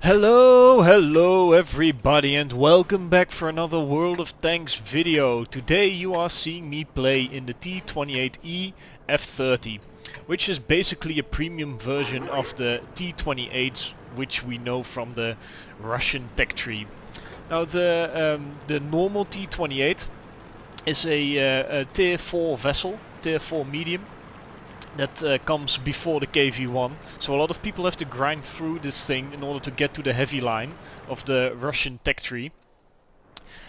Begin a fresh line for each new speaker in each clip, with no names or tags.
Hello everybody, and welcome back for another World of Tanks video. Today you are seeing me play in the T-28E F30, which is basically a premium version of the T-28s which we know from the Russian tech tree. Now the normal T-28 is a tier 4 vessel, tier 4 medium, that comes before the KV-1, so a lot of people have to grind through this thing in order to get to the heavy line of the Russian tech tree.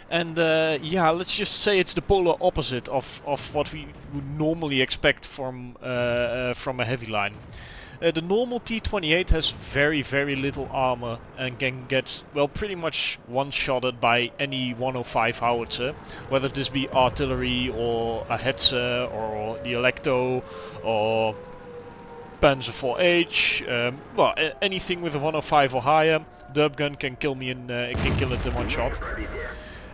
And yeah, let's just say it's the polar opposite of what we would normally expect from a heavy line. The normal T-28 has very little armor and can get, well, pretty much one-shotted by any 105 howitzer, whether this be artillery or a Hetzer or the Electo or Panzer IV-H, well, anything with a 105 or higher. Derp gun can kill me in, it can kill it in one shot.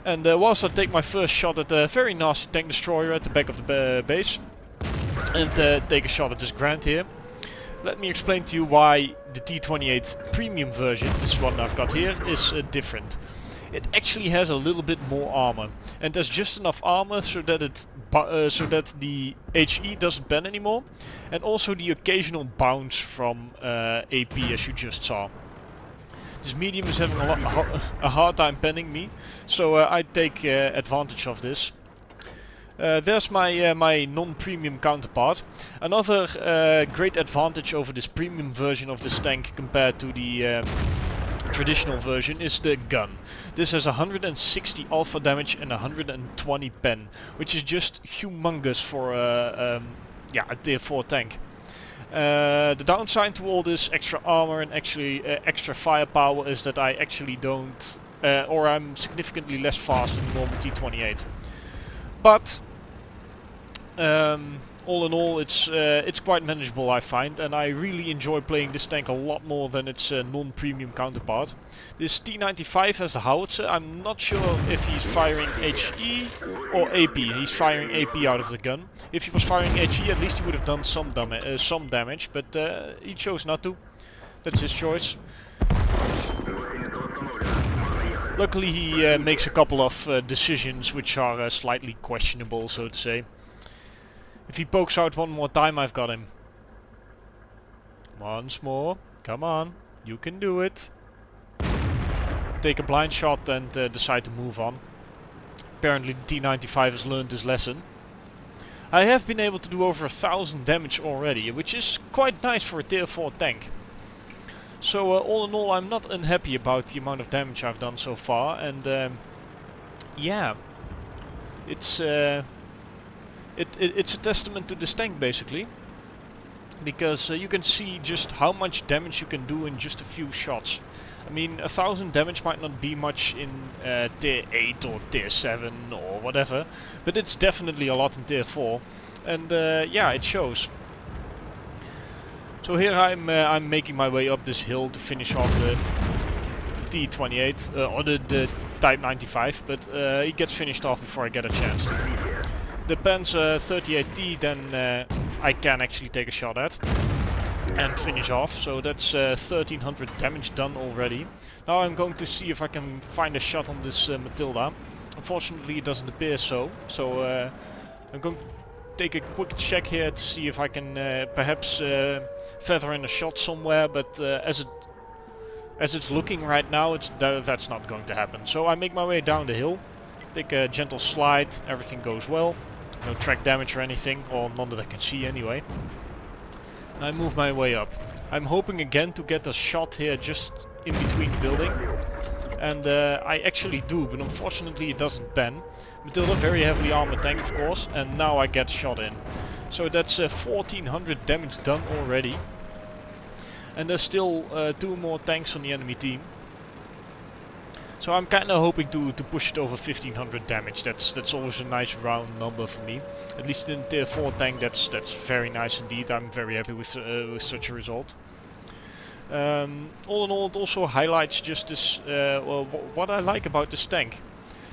And whilst I take my first shot at a very nasty tank destroyer at the back of the base, and take a shot at this Grand here, let me explain to you why the T-28 premium version, this one I've got here, is different. It actually has a little bit more armor, and there's just enough armor so that the HE doesn't pen anymore, and also the occasional bounce from AP, as you just saw. This medium is having a hard time penning me, so I take advantage of this. There's my non-premium counterpart. Another great advantage over this premium version of this tank compared to the traditional version is the gun. This has 160 alpha damage and 120 pen, which is just humongous for yeah, a tier 4 tank. The downside to all this extra armor and actually extra firepower is that I actually don't, or I'm significantly less fast than the normal T-28. But all in all, it's quite manageable, I find, and I really enjoy playing this tank a lot more than its non-premium counterpart. This T-95 has the howitzer. I'm not sure if he's firing HE or AP. He's firing AP out of the gun. If he was firing HE, at least he would have done some damage, but he chose not to. That's his choice. Luckily he makes a couple of decisions which are slightly questionable, so to say. If he pokes out one more time, I've got him. Once more. Come on. You can do it. Take a blind shot and decide to move on. Apparently the T-95 has learned his lesson. I have been able to do over 1000 damage already, which is quite nice for a tier 4 tank. So all in all, I'm not unhappy about the amount of damage I've done so far, and yeah, it's a testament to this tank basically, because you can see just how much damage you can do in just a few shots. I mean, 1000 damage might not be much in tier 8 or tier 7 or whatever, but it's definitely a lot in tier 4, and yeah, it shows. So here I'm making my way up this hill to finish off the T-28, or the Type 95, but he gets finished off before I get a chance to. The Panzer 38T then I can actually take a shot at and finish off, so that's 1300 damage done already. Now I'm going to see if I can find a shot on this Matilda. Unfortunately it doesn't appear so, I'm going to take a quick check here to see if I can perhaps feather in a shot somewhere, but as it's looking right now, that's not going to happen. So I make my way down the hill, take a gentle slide, everything goes well, no track damage or anything, or none that I can see anyway. And I move my way up. I'm hoping again to get a shot here just in between the building, and I actually do, but unfortunately it doesn't pen. Matilda, very heavily armored tank of course, and now I get shot in. So that's 1400 damage done already. And there's still 2 more tanks on the enemy team. So I'm kinda hoping to push it over 1500 damage. That's always a nice round number for me. At least in tier 4 tank that's very nice indeed. I'm very happy with such a result. All in all, it also highlights just this, well, what I like about this tank.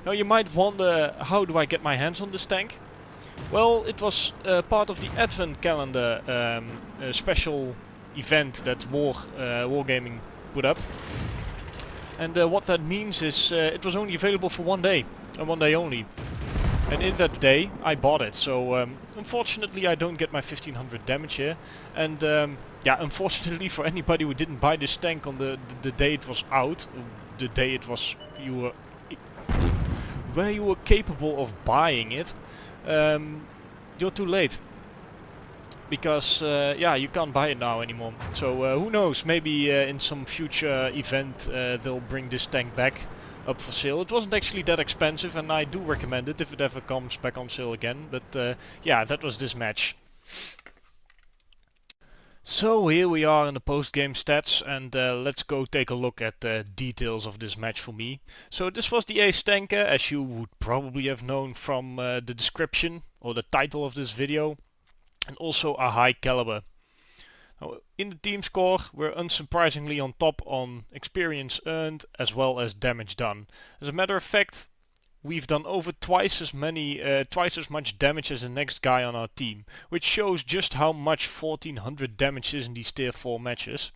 Now you might wonder, how do I get my hands on this tank? Well, it was part of the Advent calendar special event that Wargaming put up. And what that means is it was only available for one day, and one day only. And in that day I bought it, so unfortunately I don't get my 1500 damage here. And yeah, unfortunately for anybody who didn't buy this tank on the day it was out, the day it was where you were capable of buying it, you're too late. Because yeah, you can't buy it now anymore. So who knows, maybe in some future event they'll bring this tank back up for sale. It wasn't actually that expensive, and I do recommend it if it ever comes back on sale again. But yeah, that was this match. So here we are in the post-game stats, and let's go take a look at the details of this match for me. So this was the acetanker, as you would probably have known from the description or the title of this video, and also a high caliber. Now, in the team score, we're unsurprisingly on top on experience earned as well as damage done. As a matter of fact, we've done over twice as much damage as the next guy on our team, which shows just how much 1400 damage is in these tier 4 matches.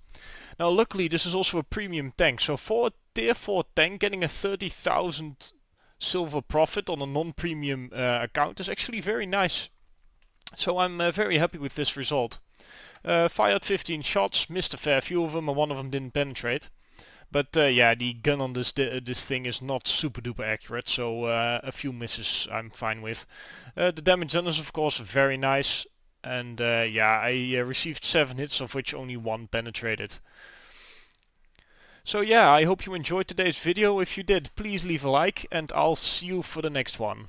Now luckily this is also a premium tank, so for a tier 4 tank getting a 30,000 silver profit on a non-premium account is actually very nice. So I'm very happy with this result. Fired 15 shots, missed a fair few of them, and one of them didn't penetrate. But yeah, the gun on this thing is not super duper accurate, so a few misses I'm fine with. The damage done is of course very nice, and yeah, I received 7 hits, of which only 1 penetrated. So yeah, I hope you enjoyed today's video. If you did, please leave a like, and I'll see you for the next one.